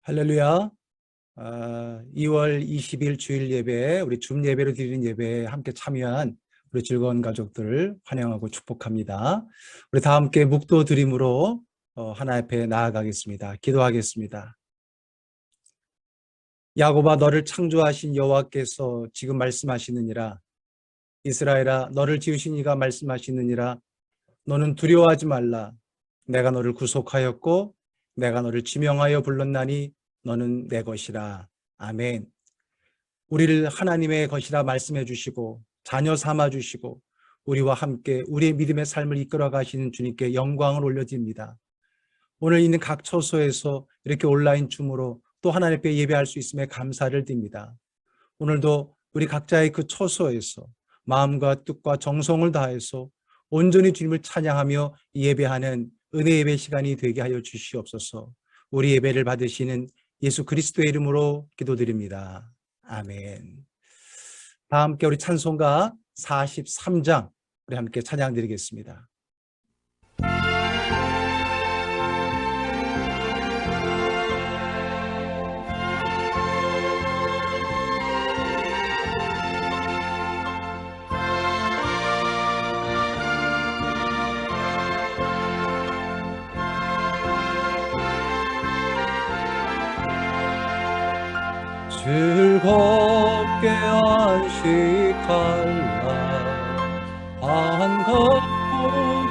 할렐루야. 2월 20일 주일 예배, 우리 줌 예배로 드리는 예배에 함께 참여한 우리 즐거운 가족들을 환영하고 축복합니다. 우리 다 함께 묵도 드림으로 하나님 앞에 나아가겠습니다. 기도하겠습니다. 야곱아, 너를 창조하신 여호와께서 지금 말씀하시느니라. 이스라엘아, 너를 지으신 이가 말씀하시느니라. 너는 두려워하지 말라. 내가 너를 구속하였고 내가 너를 지명하여 불렀나니 너는 내 것이라. 아멘. 우리를 하나님의 것이라 말씀해 주시고 자녀 삼아 주시고 우리와 함께 우리의 믿음의 삶을 이끌어 가시는 주님께 영광을 올려드립니다. 오늘 있는 각 처소에서 이렇게 온라인 줌으로 또 하나님 앞에 예배할 수 있음에 감사를 드립니다. 오늘도 우리 각자의 그 처소에서 마음과 뜻과 정성을 다해서 온전히 주님을 찬양하며 예배하는 은혜 예배 시간이 되게 하여 주시옵소서. 우리 예배를 받으시는 예수 그리스도의 이름으로 기도드립니다. 아멘. 다 함께 우리 찬송가 43장 우리 함께 찬양 드리겠습니다. 즐겁게 안식할 날 반갑고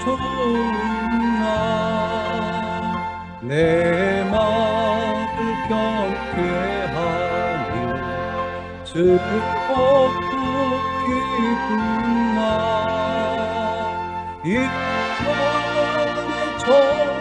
좋은 날 내 마음을 편케 하니 즐겁고 기쁜 날 이 날의 정령이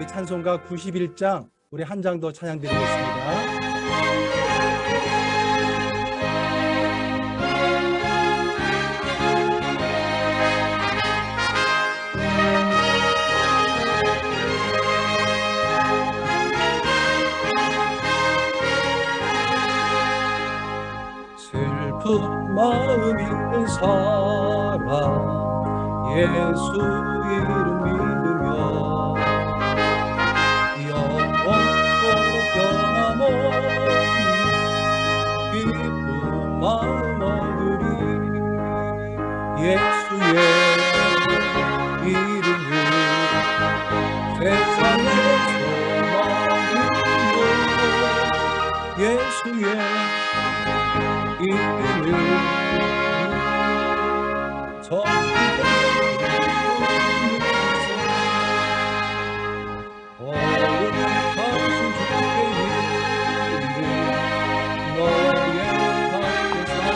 찬송가 91장 우리 한 장 더 찬양 드리겠습니다. 슬픈 마음 있는 사람 예수 이름 믿으며 기쁜 마음 얻으리 예수의 이름을 세상의 소망으로 예수의 이름을 거룩하신 주의 이름 너의 밖에서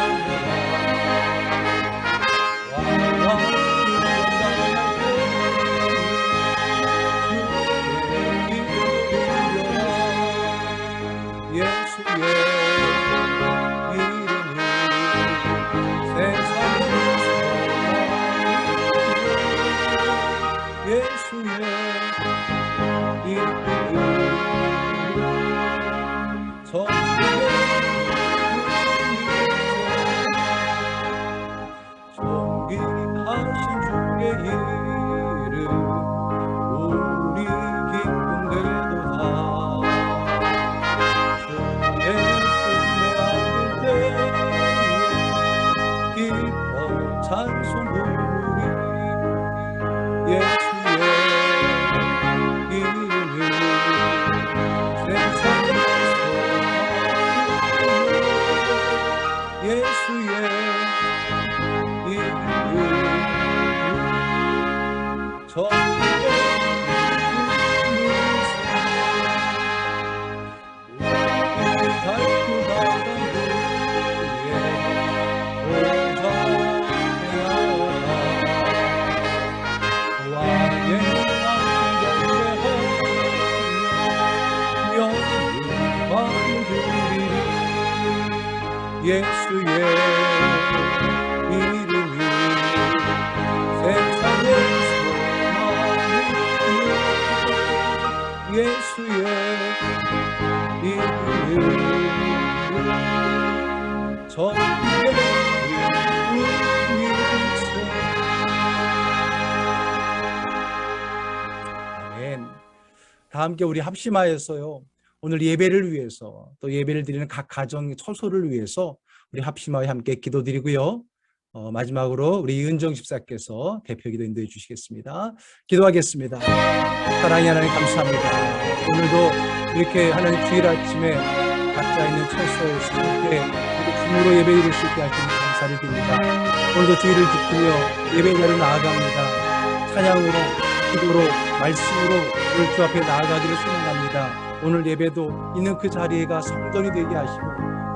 다 함께 우리 합심하여서요, 오늘 예배를 위해서, 또 예배를 드리는 각 가정의 처소를 위해서 우리 합심하여 함께 기도드리고요. 마지막으로 우리 은정 집사께서 대표 기도 인도해 주시겠습니다. 기도하겠습니다. 사랑의 하나님, 감사합니다. 오늘도 이렇게 하나님 주일 아침에 각자 있는 처소에서 함께 주무로 예배 드릴 수 있게 하시니 감사를 드립니다. 오늘도 주일을 지키며 예배 자리로 나아갑니다. 찬양으로, 기도로, 말씀으로 오늘 주 앞에 나아가기를 소망합니다. 오늘 예배도 있는 그 자리가 성전이 되게 하시고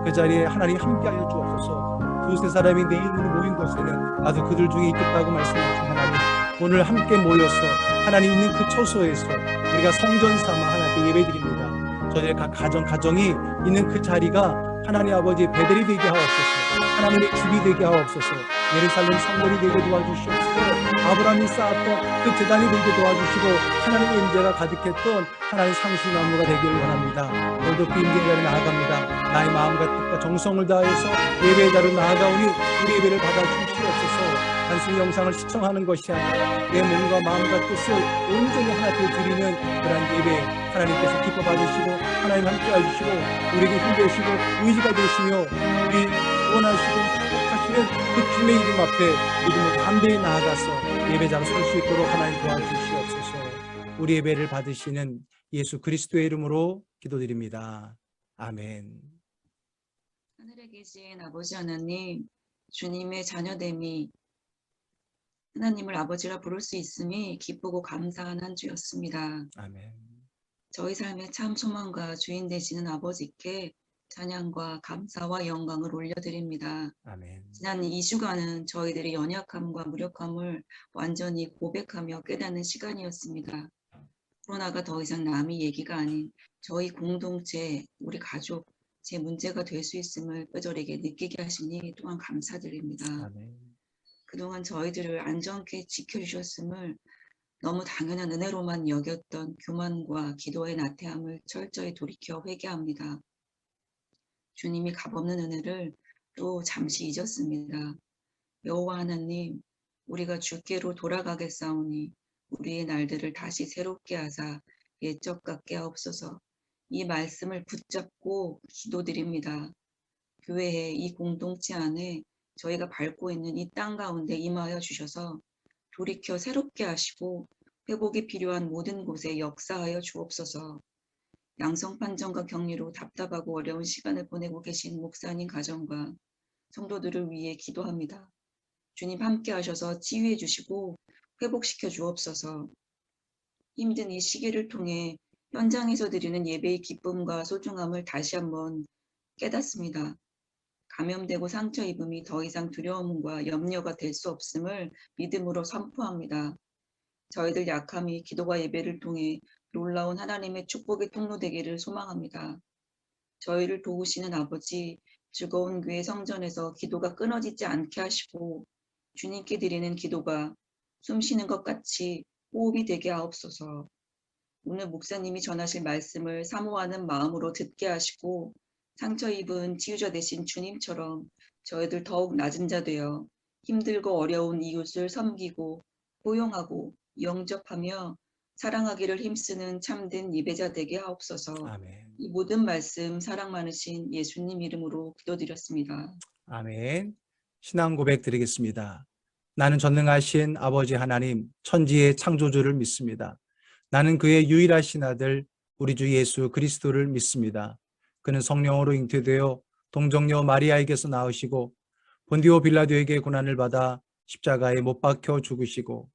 그 자리에 하나님 함께하여 주옵소서. 두세 사람이 내 이름으로 모인 곳에는 나도 그들 중에 있겠다고 말씀하신 하나님, 오늘 함께 모여서 하나님 있는 그 처소에서 우리가 성전 삼아 하나님께 예배드립니다. 저희의 각 가정이 있는 그 자리가 하나님 아버지 베델이 되게 하옵소서. 하나님의 집이 되게 하옵소서. 예루살렘 성전이 되게 도와주시옵소서. 아브라함이 쌓았던 그 제단이 되게 도와주시고 하나님의 임재가 가득했던 하나님의 상수나무가 되기를 원합니다. 오늘도 그 임재의 자리에 나아갑니다. 나의 마음과 뜻과 정성을 다해서 예배의 자리로 나아가오니 우리 예배를 받아주시옵소서. 단순히 영상을 시청하는 것이 아니라 내 몸과 마음과 뜻을 온전히 하나님께 드리는 그런 예배, 하나님께서 기뻐 받으시고 하나님 함께 해주시고 우리에게 힘 되시고 의지가 되시며 우리 원하시고 축복하시는 그 주님의 이름 앞에 믿음으로 담대히 나아가서 예배자로 설 수 있도록 하나님 도와주시옵소서. 우리 예배를 받으시는 예수 그리스도의 이름으로 기도드립니다. 아멘. 하늘에 계신 아버지 하나님, 주님의 자녀됨이 하나님을 아버지라 부를 수 있음이 기쁘고 감사한 한 주였습니다. 아멘. 저희 삶의 참 소망과 주인 되시는 아버지께 찬양과 감사와 영광을 올려드립니다. 아멘. 지난 2주간은 저희들의 연약함과 무력함을 완전히 고백하며 깨닫는 시간이었습니다. 코로나가 더 이상 남의 얘기가 아닌 저희 공동체, 우리 가족, 제 문제가 될 수 있음을 뼈저리게 느끼게 하시니 또한 감사드립니다. 아멘. 그동안 저희들을 안전케 지켜주셨음을 너무 당연한 은혜로만 여겼던 교만과 기도의 나태함을 철저히 돌이켜 회개합니다. 주님이 값없는 은혜를 또 잠시 잊었습니다. 여호와 하나님, 우리가 주께로 돌아가겠사오니 우리의 날들을 다시 새롭게 하사 옛적 같게 하옵소서. 이 말씀을 붙잡고 기도드립니다. 교회의 이 공동체 안에 저희가 밟고 있는 이 땅 가운데 임하여 주셔서 돌이켜 새롭게 하시고 회복이 필요한 모든 곳에 역사하여 주옵소서. 양성 판정과 격리로 답답하고 어려운 시간을 보내고 계신 목사님 가정과 성도들을 위해 기도합니다. 주님 함께 하셔서 치유해 주시고 회복시켜 주옵소서. 힘든 이 시기를 통해 현장에서 드리는 예배의 기쁨과 소중함을 다시 한번 깨닫습니다. 감염되고 상처 입음이 더 이상 두려움과 염려가 될 수 없음을 믿음으로 선포합니다. 저희들 약함이 기도와 예배를 통해 놀라운 하나님의 축복의 통로 되기를 소망합니다. 저희를 도우시는 아버지, 즐거운 교회 성전에서 기도가 끊어지지 않게 하시고 주님께 드리는 기도가 숨 쉬는 것 같이 호흡이 되게 하옵소서. 오늘 목사님이 전하실 말씀을 사모하는 마음으로 듣게 하시고 상처 입은 치유자 되신 주님처럼 저희들 더욱 낮은 자 되어 힘들고 어려운 이웃을 섬기고 포용하고 영접하며 사랑하기를 힘쓰는 참된 예배자 되게 하옵소서. 아멘. 이 모든 말씀 사랑 많으신 예수님 이름으로 기도드렸습니다. 아멘. 신앙 고백 드리겠습니다. 나는 전능하신 아버지 하나님, 천지의 창조주를 믿습니다. 나는 그의 유일하신 아들 우리 주 예수 그리스도를 믿습니다. 그는 성령으로 잉태되어 동정녀 마리아에게서 나으시고 본디오 빌라도에게 고난을 받아 십자가에 못 박혀 죽으시고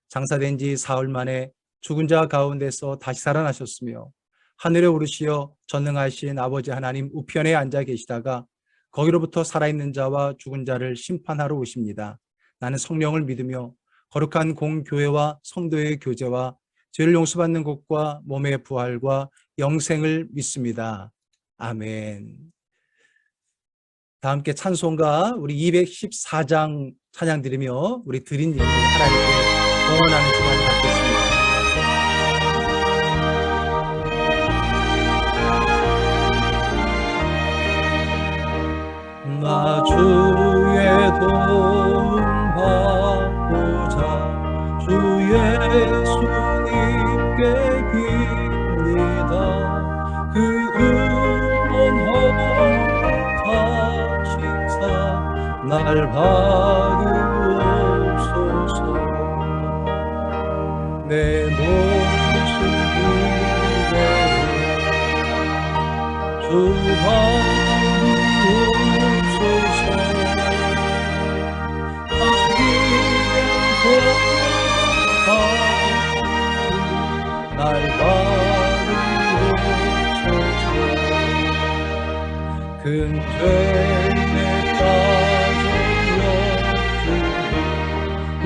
장사된 지 사흘 만에 죽은 자 가운데서 다시 살아나셨으며 하늘에 오르시어 전능하신 아버지 하나님 우편에 앉아 계시다가 거기로부터 살아있는 자와 죽은 자를 심판하러 오십니다. 나는 성령을 믿으며 거룩한 공교회와 성도의 교제와 죄를 용서받는 것과 몸의 부활과 영생을 믿습니다. 아멘. 다 함께 찬송가 우리 214장 찬양 드리며 우리 드린 일을 하나님께 공헌하는 시간을 갖겠습니다. 나 주의 도움 받고자 주 예수님께 빕니다. 그 허락하시사 날 바르옵소서. 내 모습 위에 주 바르옵소서. 날 바르옵소서. 큰 죄에 빠져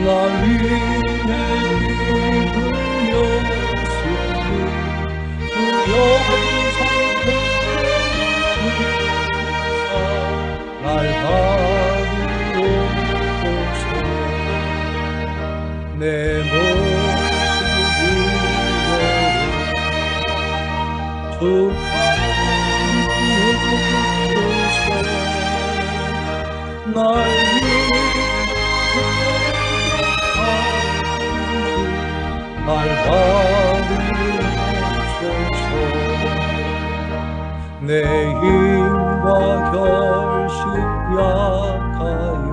날 위해 흘렸으니 주 영상 날 바르옵소서. 내 모습 위에 주 바르옵소서. 날 바르옵소서. 내 힘과 결심 약하여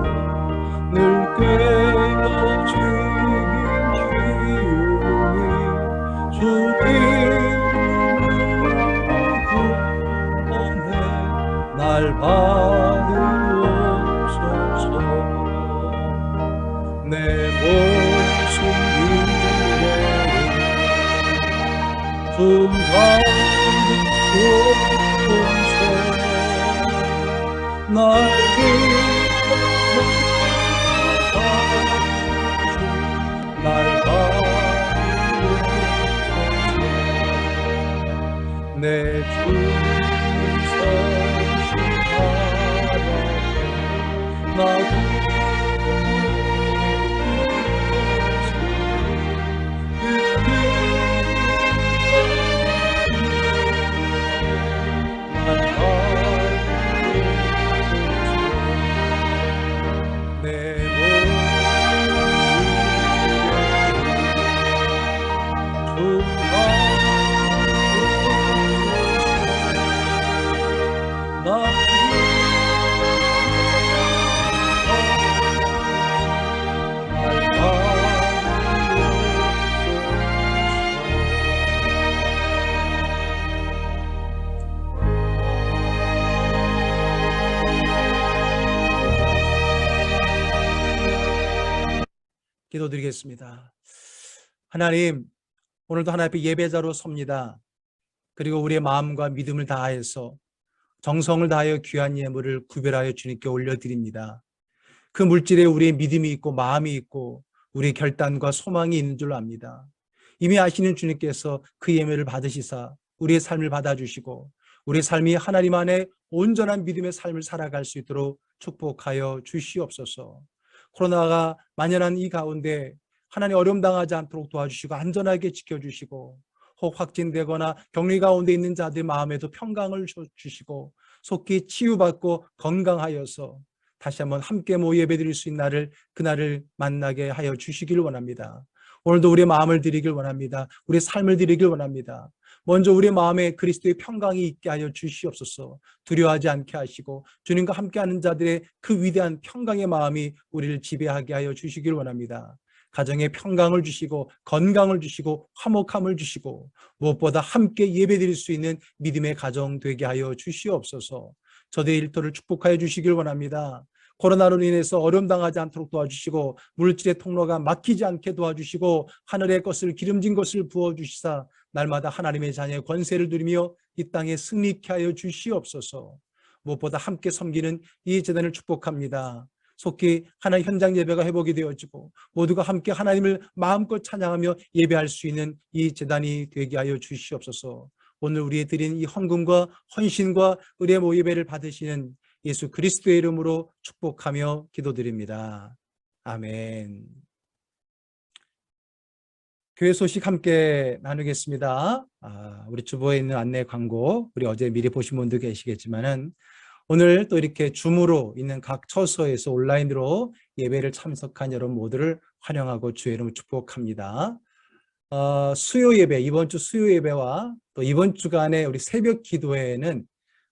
늘 깨어지긴 쉬우니 주 이름으로 구원해 날 바르옵소서. 내 모습 위에 주 바르옵소서. 날 날 바르옵소서. 내 주님 서신 바라보 나 기도드리겠습니다. 하나님, 오늘도 하나님 앞에 예배자로 섭니다. 그리고 우리의 마음과 믿음을 다해서 정성을 다하여 귀한 예물을 구별하여 주님께 올려드립니다. 그 물질에 우리의 믿음이 있고 마음이 있고 우리의 결단과 소망이 있는 줄 압니다. 이미 아시는 주님께서 그 예물을 받으시사 우리의 삶을 받아주시고 우리의 삶이 하나님 안에 온전한 믿음의 삶을 살아갈 수 있도록 축복하여 주시옵소서. 코로나가 만연한 이 가운데 하나님 어려움 당하지 않도록 도와주시고 안전하게 지켜주시고 혹 확진되거나 격리 가운데 있는 자들의 마음에도 평강을 주시고 속히 치유받고 건강하여서 다시 한번 함께 모여 예배드릴 수 있는 그날을 만나게 하여 주시길 원합니다. 오늘도 우리의 마음을 드리길 원합니다. 우리의 삶을 드리길 원합니다. 먼저 우리의 마음에 그리스도의 평강이 있게 하여 주시옵소서. 두려워하지 않게 하시고 주님과 함께하는 자들의 그 위대한 평강의 마음이 우리를 지배하게 하여 주시길 원합니다. 가정에 평강을 주시고 건강을 주시고 화목함을 주시고 무엇보다 함께 예배드릴 수 있는 믿음의 가정 되게 하여 주시옵소서. 저들의 일터를 축복하여 주시길 원합니다. 코로나로 인해서 어려움 당하지 않도록 도와주시고 물질의 통로가 막히지 않게 도와주시고 하늘의 것을 기름진 것을 부어주시사 날마다 하나님의 자녀의 권세를 누리며 이 땅에 승리케 하여 주시옵소서. 무엇보다 함께 섬기는 이 재단을 축복합니다. 속히 하나님 현장 예배가 회복이 되어지고 모두가 함께 하나님을 마음껏 찬양하며 예배할 수 있는 이 재단이 되게 하여 주시옵소서. 오늘 우리의 드린 이 헌금과 헌신과 의뢰 모예배를 받으시는 예수 그리스도의 이름으로 축복하며 기도드립니다. 아멘. 교회 소식 함께 나누겠습니다. 우리 주보에 있는 안내 광고, 우리 어제 미리 보신 분도 계시겠지만은 오늘 또 이렇게 줌으로 있는 각 처소에서 온라인으로 예배를 참석한 여러분 모두를 환영하고 주의 이름으로 축복합니다. 수요 예배, 이번 주 수요 예배와 또 이번 주간에 우리 새벽 기도회는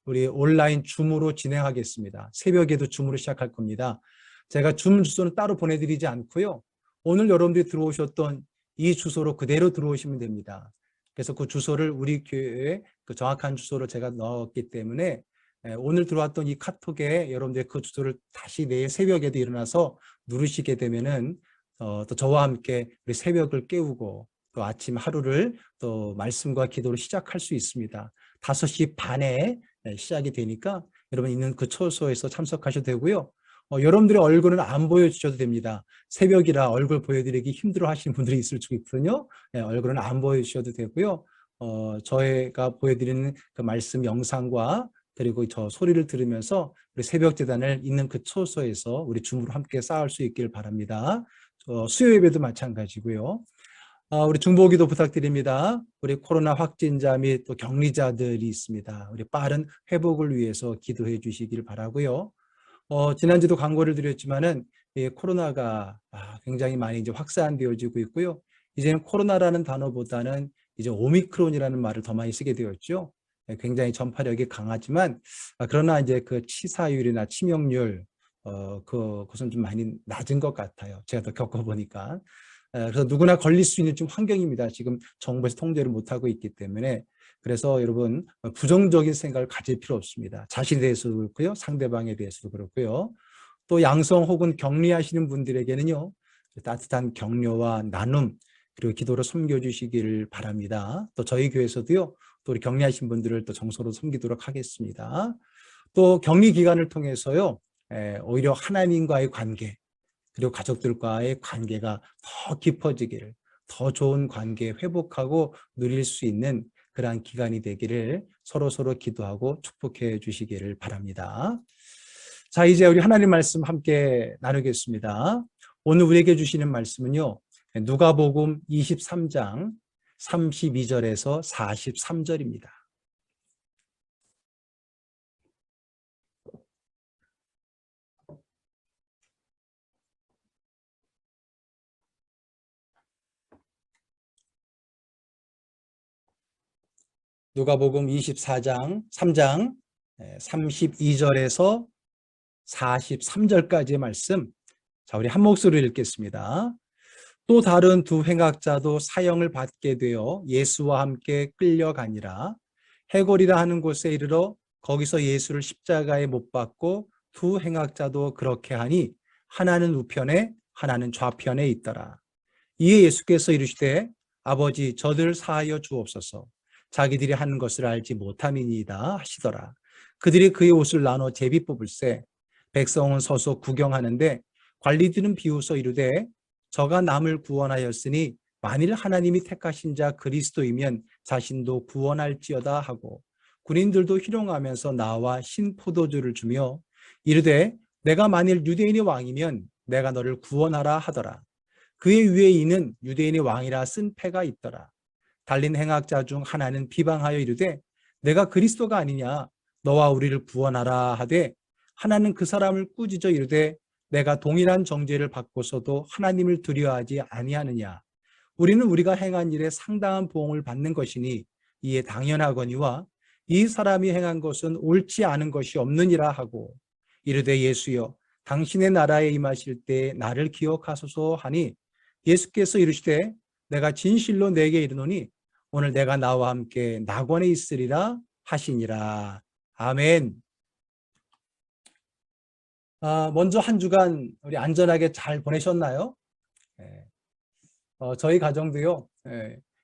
우리 온라인 줌으로 진행하겠습니다. 새벽에도 줌으로 시작할 겁니다. 제가 줌 주소는 따로 보내드리지 않고요. 오늘 여러분들이 들어오셨던 이 주소로 그대로 들어오시면 됩니다. 그래서 그 주소를 우리 교회에 그 정확한 주소로 제가 넣었기 때문에 오늘 들어왔던 이 카톡에 여러분들 그 주소를 다시 내일 새벽에도 일어나서 누르시게 되면은 또 저와 함께 우리 새벽을 깨우고 또 아침 하루를 또 말씀과 기도로 시작할 수 있습니다. 5시 반에 시작이 되니까 여러분 있는 그 처소에서 참석하셔도 되고요. 여러분들의 얼굴은 안 보여주셔도 됩니다. 새벽이라 얼굴 보여드리기 힘들어 하시는 분들이 있을 수 있거든요. 얼굴은 안 보여주셔도 되고요. 저희가 보여드리는 그 말씀 영상과 그리고 저 소리를 들으면서 우리 새벽 재단을 있는 그 처소에서 우리 줌으로 함께 쌓을 수 있기를 바랍니다. 수요 예배도 마찬가지고요. 우리 중보기도 부탁드립니다. 우리 코로나 확진자 및 또 격리자들이 있습니다. 우리 빠른 회복을 위해서 기도해 주시길 바라고요. 지난주도 광고를 드렸지만은 코로나가 굉장히 많이 이제 확산되어지고 있고요. 이제는 코로나라는 단어보다는 이제 오미크론이라는 말을 더 많이 쓰게 되었죠. 굉장히 전파력이 강하지만 그러나 이제 그 치사율이나 치명률 그것은 좀 많이 낮은 것 같아요. 제가 더 겪어보니까. 그래서 누구나 걸릴 수 있는 좀 환경입니다. 지금 정부에서 통제를 못하고 있기 때문에. 그래서 여러분 부정적인 생각을 가질 필요 없습니다. 자신에 대해서도 그렇고요. 상대방에 대해서도 그렇고요. 또 양성 혹은 격리하시는 분들에게는요. 따뜻한 격려와 나눔 그리고 기도로 섬겨주시기를 바랍니다. 또 저희 교회에서도요. 또 우리 격리하신 분들을 또 정서로 섬기도록 하겠습니다. 또 격리 기간을 통해서요. 오히려 하나님과의 관계 그리고 가족들과의 관계가 더 깊어지기를 더 좋은 관계 회복하고 누릴 수 있는 그러한 기간이 되기를 서로 기도하고 축복해 주시기를 바랍니다. 자, 이제 우리 하나님 말씀 함께 나누겠습니다. 오늘 우리에게 주시는 말씀은요. 누가복음 23장 32절에서 43절입니다. 누가복음 24장 3장 32절에서 43절까지의 말씀. 자, 우리 한 목소리로 읽겠습니다. 또 다른 두 행악자도 사형을 받게 되어 예수와 함께 끌려가니라. 해골이라 하는 곳에 이르러 거기서 예수를 십자가에 못 박고 두 행악자도 그렇게 하니 하나는 우편에 하나는 좌편에 있더라. 이에 예수께서 이르시되 아버지 저들을 사하여 주옵소서. 자기들이 하는 것을 알지 못함이니이다 하시더라. 그들이 그의 옷을 나눠 제비 뽑을세. 백성은 서서 구경하는데 관리들은 비웃어 이르되 저가 남을 구원하였으니 만일 하나님이 택하신 자 그리스도이면 자신도 구원할지어다 하고 군인들도 희롱하면서 나와 신포도주를 주며 이르되 내가 만일 유대인의 왕이면 내가 너를 구원하라 하더라. 그의 위에 이는 유대인의 왕이라 쓴 패가 있더라. 달린 행악자 중 하나는 비방하여 이르되 내가 그리스도가 아니냐 너와 우리를 구원하라 하되 하나는 그 사람을 꾸짖어 이르되 내가 동일한 정죄를 받고서도 하나님을 두려워하지 아니하느냐. 우리는 우리가 행한 일에 상당한 보응을 받는 것이니 이에 당연하거니와 이 사람이 행한 것은 옳지 않은 것이 없느니라 하고 이르되 예수여 당신의 나라에 임하실 때 나를 기억하소서 하니 예수께서 이르시되 내가 진실로 내게 이르노니 오늘 내가 나와 함께 낙원에 있으리라 하시니라. 아멘. 먼저 한 주간 우리 안전하게 잘 보내셨나요? 저희 가정도요,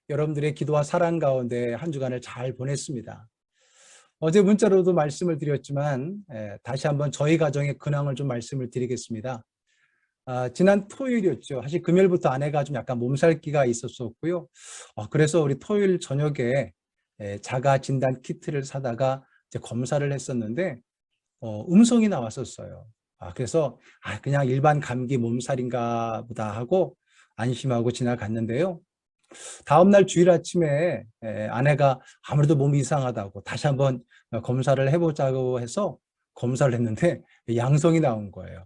여러분들의 기도와 사랑 가운데 한 주간을 잘 보냈습니다. 어제 문자로도 말씀을 드렸지만 다시 한번 저희 가정의 근황을 좀 말씀을 드리겠습니다. 지난 토요일이었죠. 사실 금요일부터 아내가 좀 약간 몸살기가 있었었고요. 그래서 우리 토요일 저녁에 자가 진단 키트를 사다가 이제 검사를 했었는데 음성이 나왔었어요. 그래서 그냥 일반 감기 몸살인가 보다 하고 안심하고 지나갔는데요. 다음날 주일 아침에 아내가 아무래도 몸이 이상하다고 다시 한번 검사를 해보자고 해서 검사를 했는데 양성이 나온 거예요.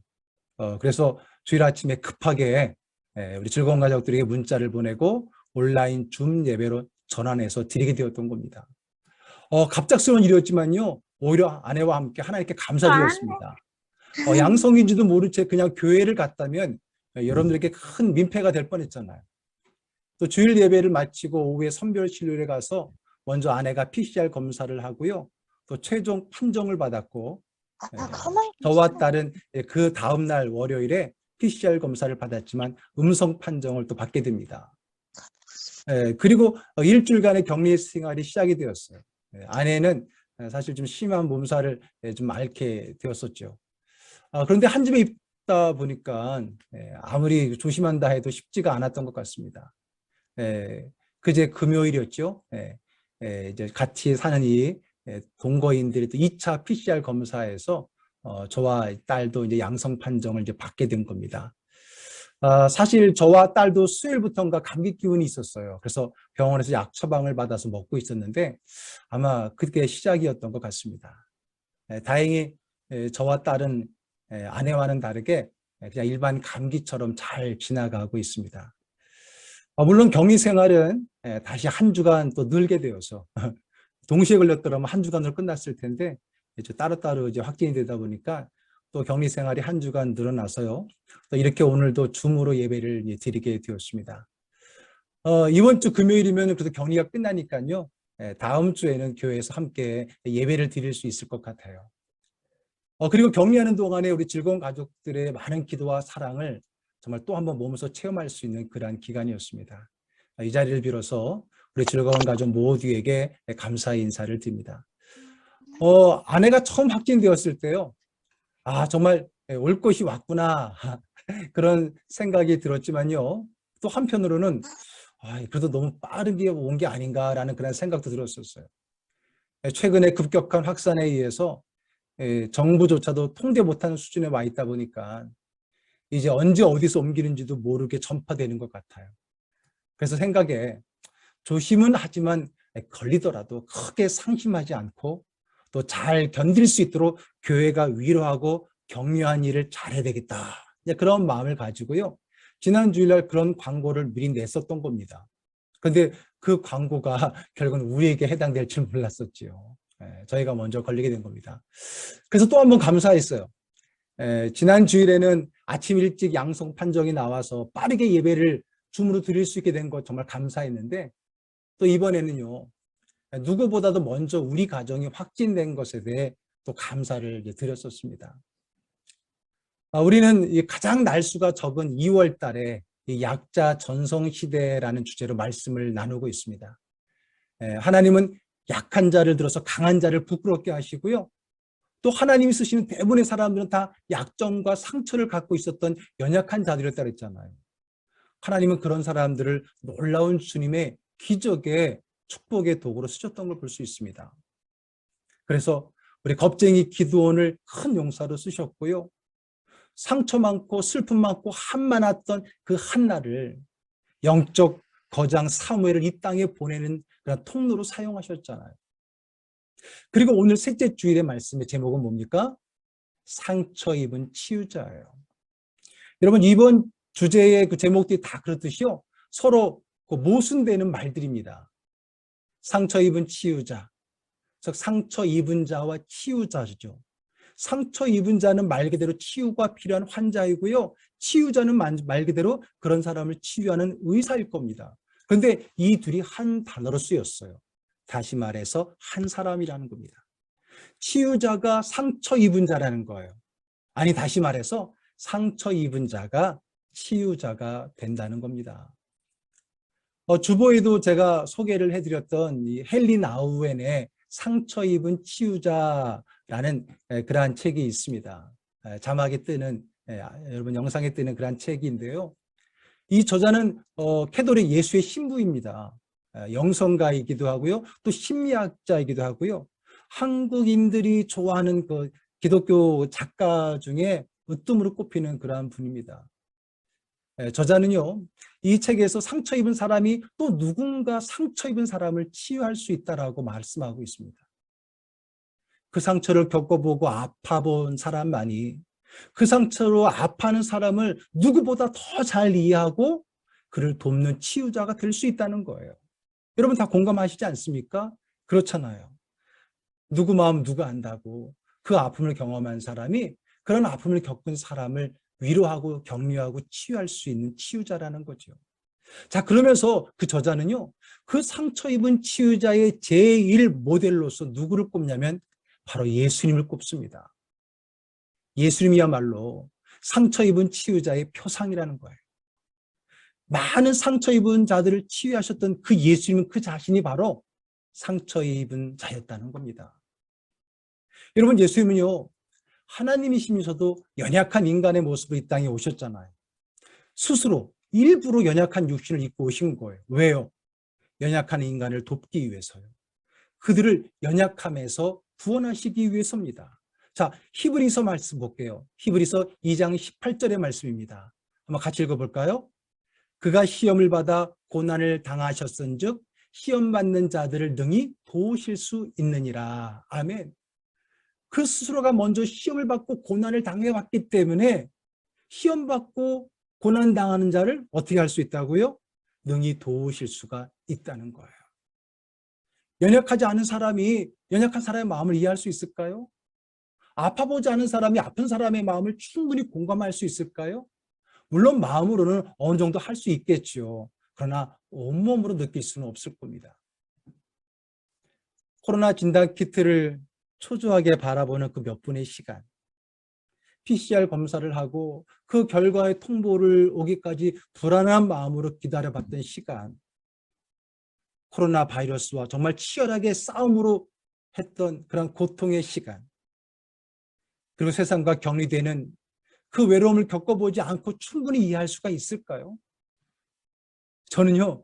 그래서 주일 아침에 급하게 우리 즐거운 가족들에게 문자를 보내고 온라인 줌 예배로 전환해서 드리게 되었던 겁니다. 갑작스러운 일이었지만요. 오히려 아내와 함께 하나님께 감사드렸습니다. 양성인지도 모른 채 그냥 교회를 갔다면 여러분들에게 큰 민폐가 될 뻔했잖아요. 또 주일 예배를 마치고 오후에 선별진료에 가서 먼저 아내가 PCR 검사를 하고요. 또 최종 판정을 받았고 저와 딸은 그 다음날 월요일에 PCR 검사를 받았지만 음성 판정을 또 받게 됩니다. 그리고 일주일간의 격리 생활이 시작이 되었어요. 아내는 사실 좀 심한 몸살을 좀 앓게 되었었죠. 그런데 한 집에 있다 보니까 아무리 조심한다 해도 쉽지가 않았던 것 같습니다. 그제 금요일이었죠. 이제 같이 사는 이 동거인들이 또 2차 PCR 검사에서 저와 딸도 이제 양성 판정을 이제 받게 된 겁니다. 사실 저와 딸도 수요일부터인가 감기 기운이 있었어요. 그래서 병원에서 약 처방을 받아서 먹고 있었는데 아마 그게 시작이었던 것 같습니다. 다행히 저와 딸은 아내와는 다르게 그냥 일반 감기처럼 잘 지나가고 있습니다. 물론 격리 생활은 다시 한 주간 또 늘게 되어서 동시에 걸렸더라면 한 주간으로 끝났을 텐데 이제 따로따로 이제 확진이 되다 보니까 또 격리 생활이 한 주간 늘어나서요. 또 이렇게 오늘도 줌으로 예배를 드리게 되었습니다. 이번 주 금요일이면 그래서 격리가 끝나니까요. 다음 주에는 교회에서 함께 예배를 드릴 수 있을 것 같아요. 그리고 격리하는 동안에 우리 즐거운 가족들의 많은 기도와 사랑을 정말 또 한번 몸소 체험할 수 있는 그러한 기간이었습니다. 이 자리를 빌어서 우리 즐거운 가족 모두에게 감사의 인사를 드립니다. 아내가 처음 확진되었을 때요. 정말 올 것이 왔구나 그런 생각이 들었지만요. 또 한편으로는 그래도 너무 빠르게 온 게 아닌가라는 그런 생각도 들었었어요. 최근에 급격한 확산에 의해서 정부조차도 통제 못하는 수준에 와 있다 보니까 이제 언제 어디서 옮기는지도 모르게 전파되는 것 같아요. 그래서 생각에 조심은 하지만 걸리더라도 크게 상심하지 않고 또 잘 견딜 수 있도록 교회가 위로하고 격려한 일을 잘해야 되겠다. 그런 마음을 가지고요. 지난 주일날 그런 광고를 미리 냈었던 겁니다. 그런데 그 광고가 결국은 우리에게 해당될 줄 몰랐었지요. 저희가 먼저 걸리게 된 겁니다. 그래서 또 한 번 감사했어요. 지난 주일에는 아침 일찍 양성 판정이 나와서 빠르게 예배를 줌으로 드릴 수 있게 된 것 정말 감사했는데 또 이번에는요. 누구보다도 먼저 우리 가정이 확진된 것에 대해 또 감사를 드렸었습니다. 우리는 가장 날수가 적은 2월 달에 약자 전성시대라는 주제로 말씀을 나누고 있습니다. 하나님은 약한 자를 들어서 강한 자를 부끄럽게 하시고요. 또 하나님이 쓰시는 대부분의 사람들은 다 약점과 상처를 갖고 있었던 연약한 자들이었다 그랬잖아요. 하나님은 그런 사람들을 놀라운 주님의 기적의 축복의 도구로 쓰셨던 걸 볼 수 있습니다. 그래서 우리 겁쟁이 기드온을 큰 용사로 쓰셨고요. 상처 많고 슬픔 많고 한 많았던 그 한나를 영적 거장 사무엘을 이 땅에 보내는 그런 통로로 사용하셨잖아요. 그리고 오늘 셋째 주일의 말씀의 제목은 뭡니까? 상처 입은 치유자예요. 여러분, 이번 주제의 그 제목들이 다 그렇듯이요, 서로 모순되는 말들입니다. 상처 입은 치유자, 즉 상처 입은 자와 치유자죠. 상처 입은 자는 말 그대로 치유가 필요한 환자이고요, 치유자는 말 그대로 그런 사람을 치유하는 의사일 겁니다. 그런데 이 둘이 한 단어로 쓰였어요. 다시 말해서 한 사람이라는 겁니다. 치유자가 상처 입은 자라는 거예요. 아니, 다시 말해서 상처 입은 자가 치유자가 된다는 겁니다. 주보에도 제가 소개를 해드렸던 이 헨리 나우엔의 상처 입은 치유자라는 그러한 책이 있습니다. 자막에 뜨는, 여러분 영상에 뜨는 그러한 책인데요. 이 저자는 캐톨릭 예수의 신부입니다. 영성가이기도 하고요, 또 심리학자이기도 하고요. 한국인들이 좋아하는 그 기독교 작가 중에 으뜸으로 꼽히는 그러한 분입니다. 저자는요, 이 책에서 상처 입은 사람이 또 누군가 상처 입은 사람을 치유할 수 있다라고 말씀하고 있습니다. 그 상처를 겪어보고 아파본 사람만이 그 상처로 아파하는 사람을 누구보다 더 잘 이해하고 그를 돕는 치유자가 될 수 있다는 거예요. 여러분 다 공감하시지 않습니까? 그렇잖아요. 누구 마음 누가 안다고. 그 아픔을 경험한 사람이 그런 아픔을 겪은 사람을 위로하고 격려하고 치유할 수 있는 치유자라는 거죠. 자, 그러면서 그 저자는요, 그 상처 입은 치유자의 제1 모델로서 누구를 꼽냐면 바로 예수님을 꼽습니다. 예수님이야말로 상처 입은 치유자의 표상이라는 거예요. 많은 상처 입은 자들을 치유하셨던 그 예수님은 그 자신이 바로 상처 입은 자였다는 겁니다. 여러분, 예수님은요, 하나님이시면서도 연약한 인간의 모습으로 이 땅에 오셨잖아요. 스스로 일부러 연약한 육신을 입고 오신 거예요. 왜요? 연약한 인간을 돕기 위해서요. 그들을 연약함에서 구원하시기 위해서입니다. 자, 히브리서 말씀 볼게요. 히브리서 2장 18절의 말씀입니다. 한번 같이 읽어볼까요? 그가 시험을 받아 고난을 당하셨은즉 시험 받는 자들을 능히 도우실 수 있느니라. 아멘. 그 스스로가 먼저 시험을 받고 고난을 당해왔기 때문에 시험 받고 고난 당하는 자를 어떻게 할 수 있다고요? 능히 도우실 수가 있다는 거예요. 연약하지 않은 사람이 연약한 사람의 마음을 이해할 수 있을까요? 아파보지 않은 사람이 아픈 사람의 마음을 충분히 공감할 수 있을까요? 물론 마음으로는 어느 정도 할 수 있겠죠. 그러나 온몸으로 느낄 수는 없을 겁니다. 코로나 진단 키트를 초조하게 바라보는 그 몇 분의 시간, PCR 검사를 하고 그 결과의 통보를 오기까지 불안한 마음으로 기다려봤던 시간, 코로나 바이러스와 정말 치열하게 싸움으로 했던 그런 고통의 시간, 그리고 세상과 격리되는 그 외로움을 겪어보지 않고 충분히 이해할 수가 있을까요? 저는요,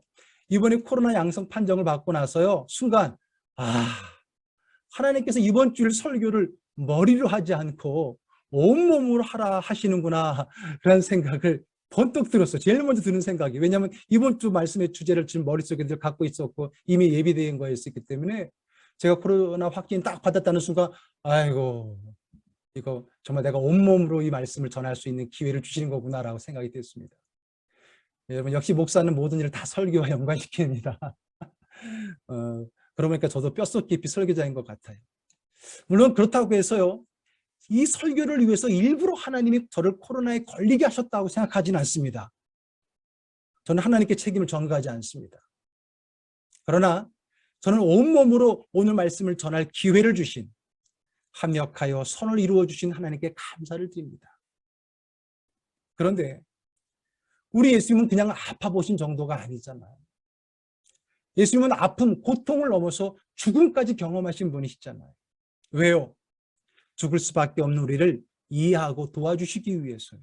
이번에 코로나 양성 판정을 받고 나서요, 순간 하나님께서 이번 주일 설교를 머리로 하지 않고 온몸으로 하라 하시는구나, 그런 생각을 번뜩 들었어요. 제일 먼저 드는 생각이. 왜냐하면 이번 주 말씀의 주제를 지금 머릿속에 늘 갖고 있었고 이미 예비된 거였기 때문에 제가 코로나 확진 딱 받았다는 순간 아이고, 이거 정말 내가 온몸으로 이 말씀을 전할 수 있는 기회를 주시는 거구나라고 생각이 됐습니다. 여러분, 역시 목사는 모든 일을 다 설교와 연관시킵니다. 그러니까 저도 뼛속 깊이 설교자인 것 같아요. 물론 그렇다고 해서요, 이 설교를 위해서 일부러 하나님이 저를 코로나에 걸리게 하셨다고 생각하지는 않습니다. 저는 하나님께 책임을 전가하지 않습니다. 그러나 저는 온몸으로 오늘 말씀을 전할 기회를 주신, 합력하여 선을 이루어 주신 하나님께 감사를 드립니다. 그런데 우리 예수님은 그냥 아파 보신 정도가 아니잖아요. 예수님은 아픔, 고통을 넘어서 죽음까지 경험하신 분이시잖아요. 왜요? 죽을 수밖에 없는 우리를 이해하고 도와주시기 위해서요.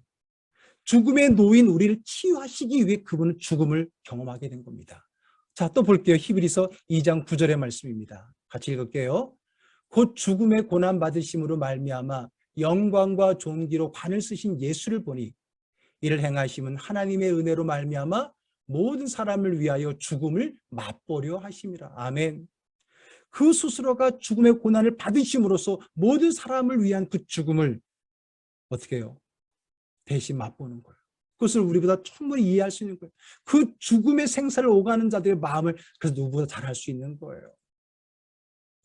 죽음에 놓인 우리를 치유하시기 위해 그분은 죽음을 경험하게 된 겁니다. 자, 또 볼게요. 히브리서 2장 9절의 말씀입니다. 같이 읽을게요. 곧 죽음의 고난 받으심으로 말미암아 영광과 존귀로 관을 쓰신 예수를 보니 이를 행하심은 하나님의 은혜로 말미암아 모든 사람을 위하여 죽음을 맛보려 하심이라. 아멘. 그 스스로가 죽음의 고난을 받으심으로써 모든 사람을 위한 그 죽음을 어떻게 해요? 대신 맛보는 거예요. 그것을 우리보다 충분히 이해할 수 있는 거예요. 그 죽음의 생사를 오가는 자들의 마음을 그래서 누구보다 잘 알 수 있는 거예요.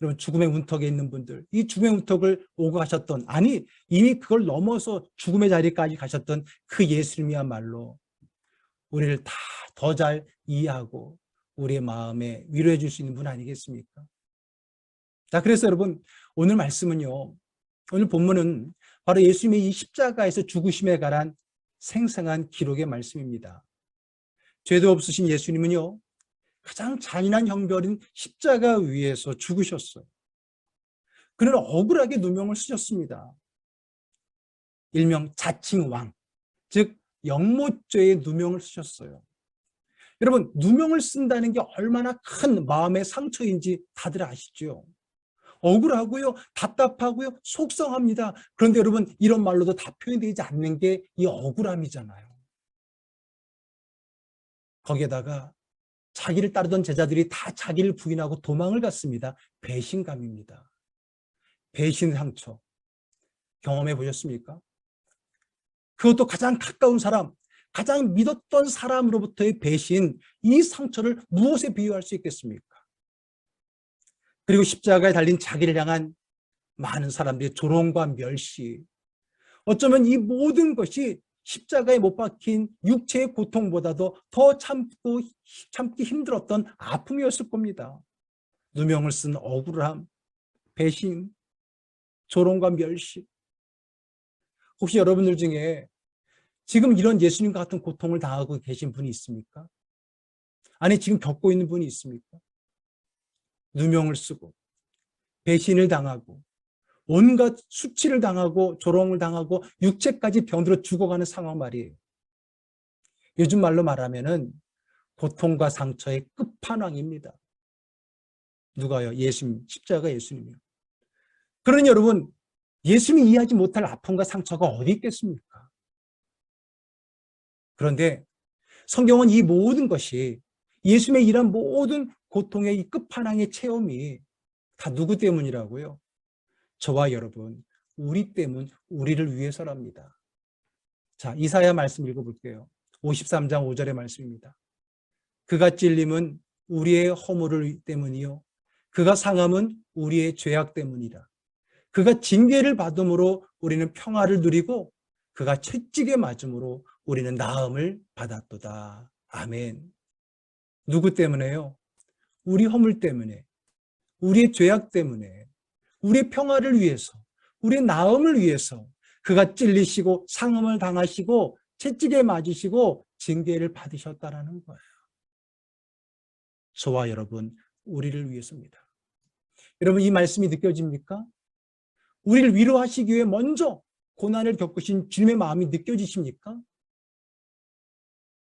여러분, 죽음의 문턱에 있는 분들, 이 죽음의 문턱을 오고 가셨던, 아니 이미 그걸 넘어서 죽음의 자리까지 가셨던 그 예수님이야말로 우리를 다 더 잘 이해하고 우리의 마음에 위로해 줄 수 있는 분 아니겠습니까? 자, 그래서 여러분, 오늘 말씀은요, 오늘 본문은 바로 예수님의 이 십자가에서 죽으심에 관한 생생한 기록의 말씀입니다. 죄도 없으신 예수님은요, 가장 잔인한 형벌인 십자가 위에서 죽으셨어요. 그는 억울하게 누명을 쓰셨습니다. 일명 자칭왕, 즉 영모죄의 누명을 쓰셨어요. 여러분, 누명을 쓴다는 게 얼마나 큰 마음의 상처인지 다들 아시죠? 억울하고요, 답답하고요, 속상합니다. 그런데 여러분, 이런 말로도 다 표현되지 않는 게 이 억울함이잖아요. 거기에다가 자기를 따르던 제자들이 다 자기를 부인하고 도망을 갔습니다. 배신감입니다. 배신 상처 경험해 보셨습니까? 그것도 가장 가까운 사람, 가장 믿었던 사람으로부터의 배신, 이 상처를 무엇에 비유할 수 있겠습니까? 그리고 십자가에 달린 자기를 향한 많은 사람들의 조롱과 멸시, 어쩌면 이 모든 것이 십자가에 못 박힌 육체의 고통보다도 더 참기 힘들었던 아픔이었을 겁니다. 누명을 쓴 억울함, 배신, 조롱과 멸시. 혹시 여러분들 중에 지금 이런 예수님과 같은 고통을 당하고 계신 분이 있습니까? 아니, 지금 겪고 있는 분이 있습니까? 누명을 쓰고 배신을 당하고 온갖 수치를 당하고 조롱을 당하고 육체까지 병들어 죽어가는 상황 말이에요. 요즘 말로 말하면은 고통과 상처의 끝판왕입니다. 누가요? 예수님, 십자가 예수님이요. 그러니 여러분, 예수님이 이해하지 못할 아픔과 상처가 어디 있겠습니까? 그런데 성경은 이 모든 것이 예수님의 이런 모든 고통의 이 끝판왕의 체험이 다 누구 때문이라고요? 저와 여러분, 우리 때문, 우리를 위해서랍니다. 자, 이사야 말씀 읽어볼게요. 53장 5절의 말씀입니다. 그가 찔림은 우리의 허물을 때문이요, 그가 상함은 우리의 죄악 때문이라. 그가 징계를 받음으로 우리는 평화를 누리고 그가 채찍에 맞음으로 우리는 나음을 받았도다. 아멘. 누구 때문에요? 우리 허물 때문에, 우리의 죄악 때문에, 우리의 평화를 위해서, 우리의 나음을 위해서 그가 찔리시고 상함을 당하시고 채찍에 맞으시고 징계를 받으셨다라는 거예요. 저와 여러분, 우리를 위해서입니다. 여러분, 이 말씀이 느껴집니까? 우리를 위로하시기 위해 먼저 고난을 겪으신 주님의 마음이 느껴지십니까?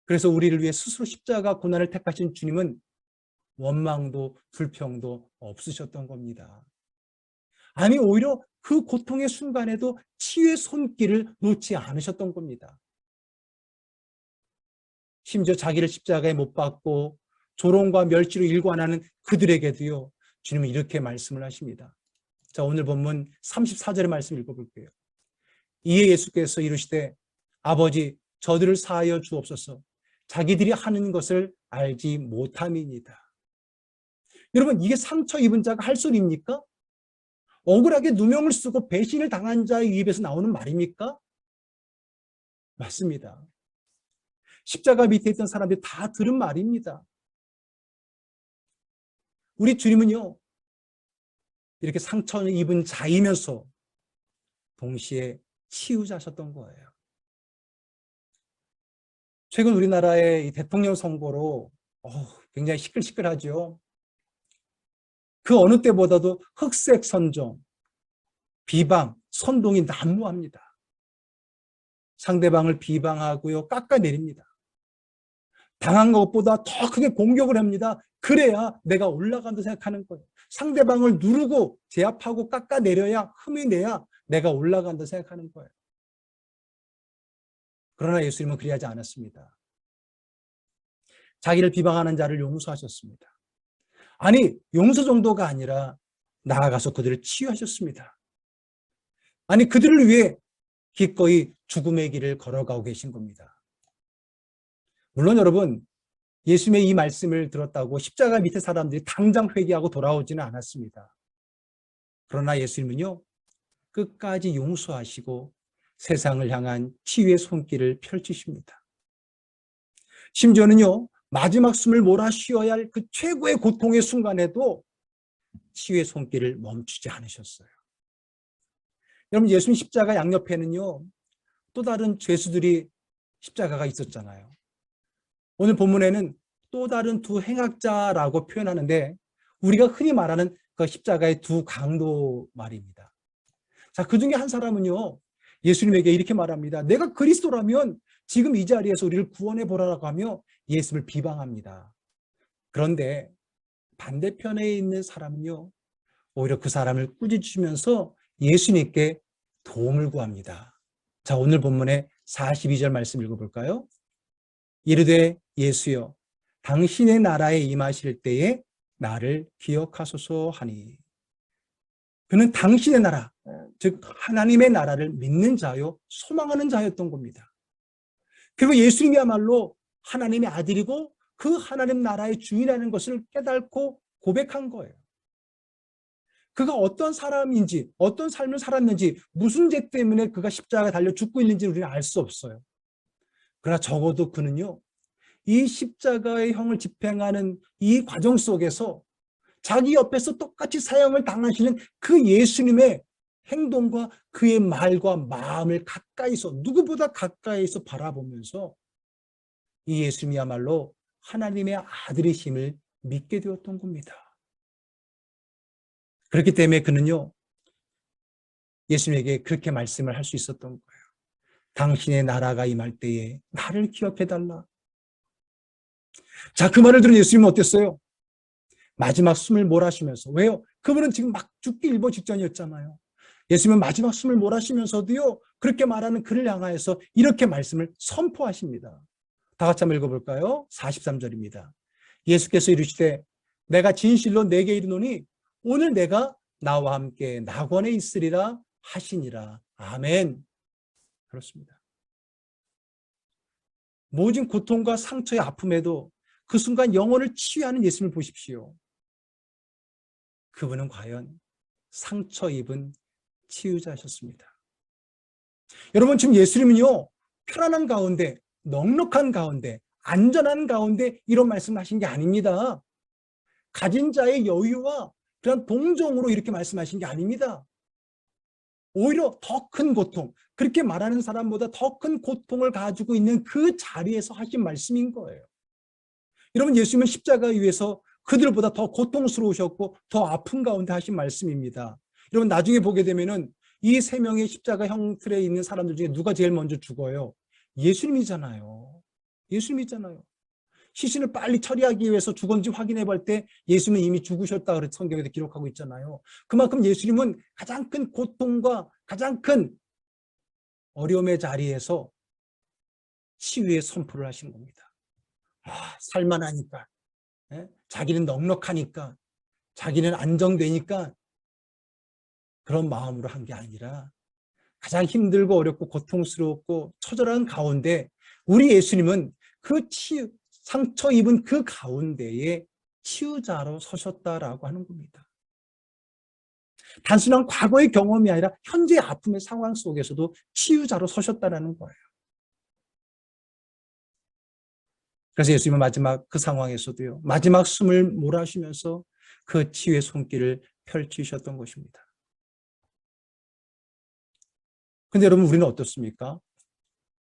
그래서 우리를 위해 스스로 십자가 고난을 택하신 주님은 원망도 불평도 없으셨던 겁니다. 아니, 오히려 그 고통의 순간에도 치유의 손길을 놓지 않으셨던 겁니다. 심지어 자기를 십자가에 못 박고 조롱과 멸시로 일관하는 그들에게도요, 주님은 이렇게 말씀을 하십니다. 자, 오늘 본문 34절의 말씀 읽어볼게요. 이에 예수께서 이르시되 아버지, 저들을 사하여 주옵소서. 자기들이 하는 것을 알지 못함이니이다. 여러분, 이게 상처 입은 자가 할 소리입니까? 억울하게 누명을 쓰고 배신을 당한 자의 입에서 나오는 말입니까? 맞습니다. 십자가 밑에 있던 사람들이 다 들은 말입니다. 우리 주님은요, 이렇게 상처 입은 자이면서 동시에 치유자셨던 거예요. 최근 우리나라의 이 대통령 선거로 굉장히 시끌시끌하죠. 그 어느 때보다도 흑색 선정, 비방, 선동이 난무합니다. 상대방을 비방하고요, 깎아내립니다. 당한 것보다 더 크게 공격을 합니다. 그래야 내가 올라간다 생각하는 거예요. 상대방을 누르고 제압하고 깎아내려야, 흠이 내야 내가 올라간다 생각하는 거예요. 그러나 예수님은 그리하지 않았습니다. 자기를 비방하는 자를 용서하셨습니다. 아니, 용서 정도가 아니라 나아가서 그들을 치유하셨습니다. 아니, 그들을 위해 기꺼이 죽음의 길을 걸어가고 계신 겁니다. 물론 여러분, 예수님의 이 말씀을 들었다고 십자가 밑에 사람들이 당장 회개하고 돌아오지는 않았습니다. 그러나 예수님은요, 끝까지 용서하시고 세상을 향한 치유의 손길을 펼치십니다. 심지어는요, 마지막 숨을 몰아쉬어야 할 그 최고의 고통의 순간에도 치유의 손길을 멈추지 않으셨어요. 여러분, 예수님 십자가 양옆에는요, 또 다른 죄수들이 십자가가 있었잖아요. 오늘 본문에는 또 다른 두 행악자라고 표현하는데, 우리가 흔히 말하는 그 십자가의 두 강도 말입니다. 자, 그 중에 한 사람은요, 예수님에게 이렇게 말합니다. 내가 그리스도라면 지금 이 자리에서 우리를 구원해 보라고 하며 예수를 비방합니다. 그런데 반대편에 있는 사람은요, 오히려 그 사람을 꾸짖으면서 예수님께 도움을 구합니다. 자, 오늘 본문의 42절 말씀 읽어볼까요? 이르되 예수여, 당신의 나라에 임하실 때에 나를 기억하소서 하니. 그는 당신의 나라, 즉 하나님의 나라를 믿는 자요, 소망하는 자였던 겁니다. 그리고 예수님이야말로 하나님의 아들이고 그 하나님 나라의 주인이라는 것을 깨닫고 고백한 거예요. 그가 어떤 사람인지, 어떤 삶을 살았는지, 무슨 죄 때문에 그가 십자가에 달려 죽고 있는지 우리는 알 수 없어요. 그러나 적어도 그는요, 이 십자가의 형을 집행하는 이 과정 속에서 자기 옆에서 똑같이 사형을 당하시는 그 예수님의 행동과 그의 말과 마음을 가까이서, 누구보다 가까이서 바라보면서 이 예수님이야말로 하나님의 아들이심을 믿게 되었던 겁니다. 그렇기 때문에 그는요, 예수님에게 그렇게 말씀을 할 수 있었던 거예요. 당신의 나라가 임할 때에 나를 기억해달라. 자, 그 말을 들은 예수님은 어땠어요? 마지막 숨을 몰아쉬면서, 왜요? 그분은 지금 막 죽기 일보 직전이었잖아요. 예수님은 마지막 숨을 몰아쉬면서도요, 그렇게 말하는 그를 향하여서 이렇게 말씀을 선포하십니다. 다 같이 한번 읽어볼까요? 43절입니다. 예수께서 이르시되 내가 진실로 내게 이르노니 오늘 내가 나와 함께 낙원에 있으리라 하시니라. 아멘. 그렇습니다. 모진 고통과 상처의 아픔에도 그 순간 영혼을 치유하는 예수님을 보십시오. 그분은 과연 상처 입은 치유자셨습니다. 여러분, 지금 예수님은요, 편안한 가운데, 넉넉한 가운데, 안전한 가운데 이런 말씀을 하신 게 아닙니다. 가진 자의 여유와 그런 동정으로 이렇게 말씀하신 게 아닙니다. 오히려 더 큰 고통, 그렇게 말하는 사람보다 더 큰 고통을 가지고 있는 그 자리에서 하신 말씀인 거예요. 여러분, 예수님은 십자가 위에서 그들보다 더 고통스러우셨고 더 아픈 가운데 하신 말씀입니다. 여러분, 나중에 보게 되면은 이 세 명의 십자가 형틀에 있는 사람들 중에 누가 제일 먼저 죽어요? 예수님이잖아요. 예수님이잖아요. 시신을 빨리 처리하기 위해서 죽은지 확인해 볼 때 예수님은 이미 죽으셨다 그래서 성경에도 기록하고 있잖아요. 그만큼 예수님은 가장 큰 고통과 가장 큰 어려움의 자리에서 치유의 선포를 하신 겁니다. 아, 살만하니까, 자기는 넉넉하니까, 자기는 안정되니까 그런 마음으로 한 게 아니라 가장 힘들고 어렵고 고통스럽고 처절한 가운데 우리 예수님은 그 상처 입은 그 가운데에 치유자로 서셨다라고 하는 겁니다. 단순한 과거의 경험이 아니라 현재의 아픔의 상황 속에서도 치유자로 서셨다라는 거예요. 그래서 예수님은 마지막 그 상황에서도요, 마지막 숨을 몰아쉬면서 그 치유의 손길을 펼치셨던 것입니다. 근데 여러분, 우리는 어떻습니까?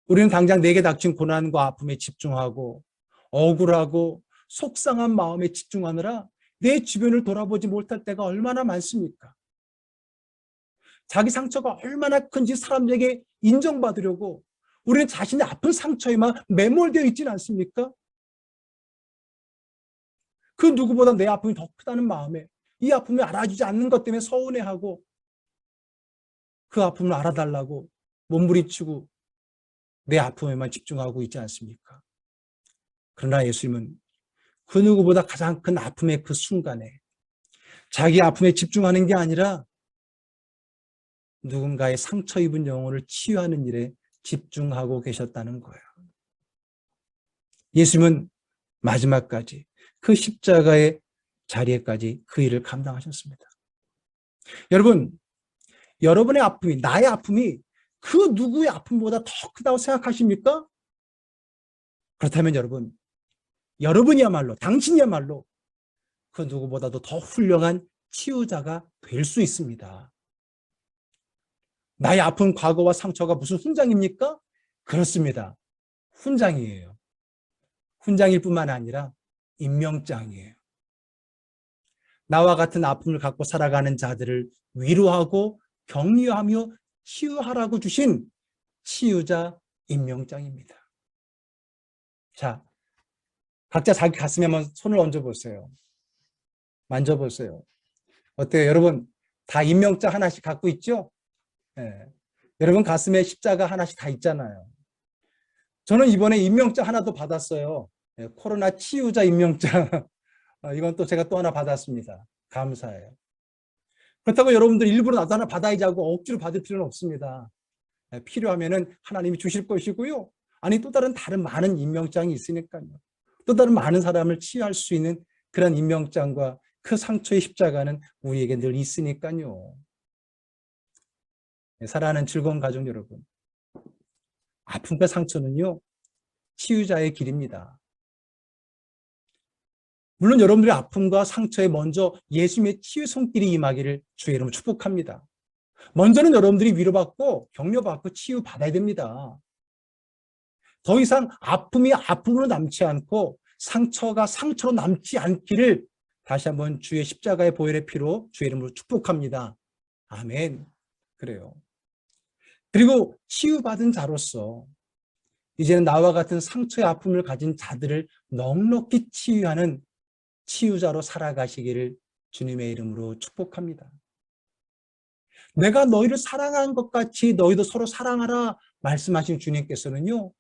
우리는 당장 내게 닥친 고난과 아픔에 집중하고 억울하고 속상한 마음에 집중하느라 내 주변을 돌아보지 못할 때가 얼마나 많습니까? 자기 상처가 얼마나 큰지 사람들에게 인정받으려고 우리는 자신의 아픈 상처에만 매몰되어 있지는 않습니까? 그 누구보다 내 아픔이 더 크다는 마음에 이 아픔을 알아주지 않는 것 때문에 서운해하고 그 아픔을 알아달라고 몸부림치고 내 아픔에만 집중하고 있지 않습니까? 그러나 예수님은 그 누구보다 가장 큰 아픔의 그 순간에 자기 아픔에 집중하는 게 아니라 누군가의 상처 입은 영혼을 치유하는 일에 집중하고 계셨다는 거예요. 예수님은 마지막까지 그 십자가의 자리에까지 그 일을 감당하셨습니다. 여러분, 여러분의 아픔이, 나의 아픔이 그 누구의 아픔보다 더 크다고 생각하십니까? 그렇다면 여러분이야말로, 당신이야말로 그 누구보다도 더 훌륭한 치유자가 될 수 있습니다. 나의 아픈 과거와 상처가 무슨 훈장입니까? 그렇습니다. 훈장이에요. 훈장일 뿐만 아니라 임명장이에요. 나와 같은 아픔을 갖고 살아가는 자들을 위로하고 격려하며 치유하라고 주신 치유자 임명장입니다. 자, 각자 자기 가슴에 한번 손을 얹어보세요. 만져보세요. 어때요? 여러분 다 임명장 하나씩 갖고 있죠? 네. 여러분 가슴에 십자가 하나씩 다 있잖아요. 저는 이번에 임명장 하나도 받았어요. 네, 코로나 치유자 임명장. 이건 또 제가 또 하나 받았습니다. 감사해요. 그렇다고 여러분들 일부러 나도 하나 받아야지 하고 억지로 받을 필요는 없습니다. 네, 필요하면은 하나님이 주실 것이고요. 아니 또 다른 많은 임명장이 있으니까요. 또 다른 많은 사람을 치유할 수 있는 그런 임명장과 그 상처의 십자가는 우리에게 늘 있으니까요. 네, 사랑하는 즐거운 가족 여러분, 아픔과 상처는요 치유자의 길입니다. 물론 여러분들의 아픔과 상처에 먼저 예수님의 치유 손길이 임하기를 주의 이름으로 축복합니다. 먼저는 여러분들이 위로받고 격려받고 치유받아야 됩니다. 더 이상 아픔이 아픔으로 남지 않고 상처가 상처로 남지 않기를 다시 한번 주의 십자가의 보혈의 피로 주의 이름으로 축복합니다. 아멘. 그래요. 그리고 치유받은 자로서 이제는 나와 같은 상처의 아픔을 가진 자들을 넉넉히 치유하는 치유자로 살아가시기를 주님의 이름으로 축복합니다. 내가 너희를 사랑한 것 같이 너희도 서로 사랑하라 말씀하신 주님께서는요,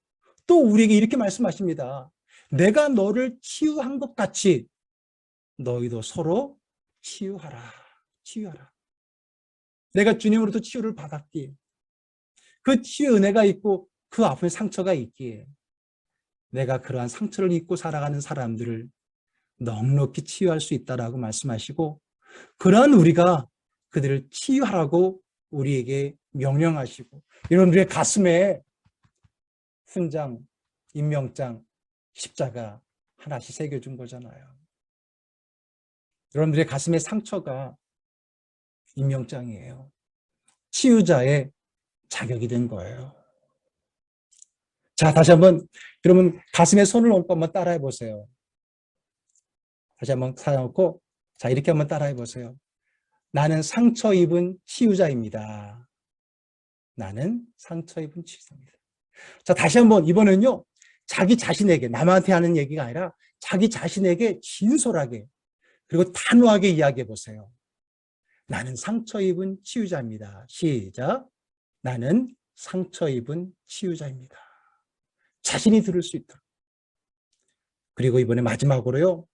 또 우리에게 이렇게 말씀하십니다. 내가 너를 치유한 것 같이 너희도 서로 치유하라. 치유하라. 내가 주님으로부터 치유를 받았기에, 그 치유 은혜가 있고 그 아픔의 상처가 있기에 내가 그러한 상처를 입고 살아가는 사람들을 넉넉히 치유할 수 있다라고 말씀하시고, 그러한 우리가 그들을 치유하라고 우리에게 명령하시고, 여러분들의 가슴에 훈장, 임명장, 십자가 하나씩 새겨준 거잖아요. 여러분들의 가슴에 상처가 임명장이에요. 치유자의 자격이 된 거예요. 자, 다시 한번 여러분 가슴에 손을 얹고 한번 따라해 보세요. 다시 한번 사용하고, 자, 이렇게 한번 따라해 보세요. 나는 상처 입은 치유자입니다. 나는 상처 입은 치유자입니다. 자, 다시 한번 이번에는요, 자기 자신에게, 남한테 하는 얘기가 아니라 자기 자신에게 진솔하게 그리고 단호하게 이야기해 보세요. 나는 상처 입은 치유자입니다. 시작. 나는 상처 입은 치유자입니다. 자신이 들을 수 있도록. 그리고 이번에 마지막으로요,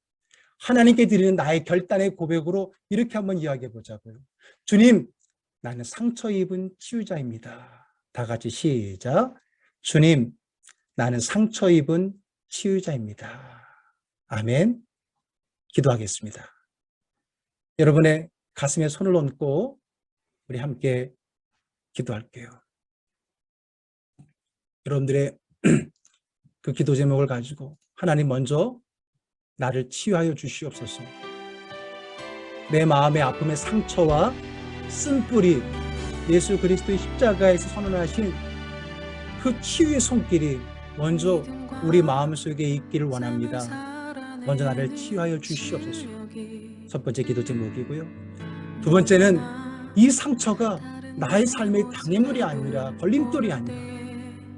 하나님께 드리는 나의 결단의 고백으로 이렇게 한번 이야기해 보자고요. 주님, 나는 상처 입은 치유자입니다. 다 같이 시작. 주님, 나는 상처 입은 치유자입니다. 아멘. 기도하겠습니다. 여러분의 가슴에 손을 얹고 우리 함께 기도할게요. 여러분들의 그 기도 제목을 가지고 하나님 먼저 나를 치유하여 주시옵소서. 내 마음의 아픔의 상처와 쓴뿌리 예수 그리스도의 십자가에서 선언하신 그 치유의 손길이 먼저 우리 마음속에 있기를 원합니다. 먼저 나를 치유하여 주시옵소서. 첫 번째 기도 제목이고요. 두 번째는 이 상처가 나의 삶의 장애물이 아니라 걸림돌이 아니라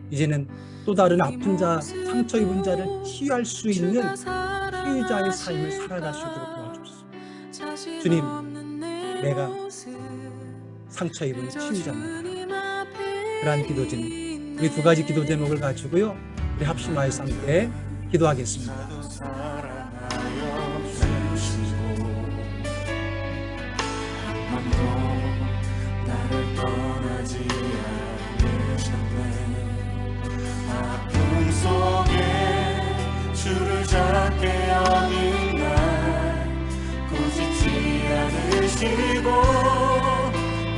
이제는 또 다른 아픈 자, 상처 입은 자를 치유할 수 있는 치유자의 삶을 살아갈 수 있도록 도와주옵소서. 주님, 내가 상처 입은 치유자입니다. 그러한 기도 제목, 우리 두 가지 기도 제목을 가지고요, 우리 합심하여서 함께 기도하겠습니다. 주를 작게 여긴 날 꾸짖지 않으시고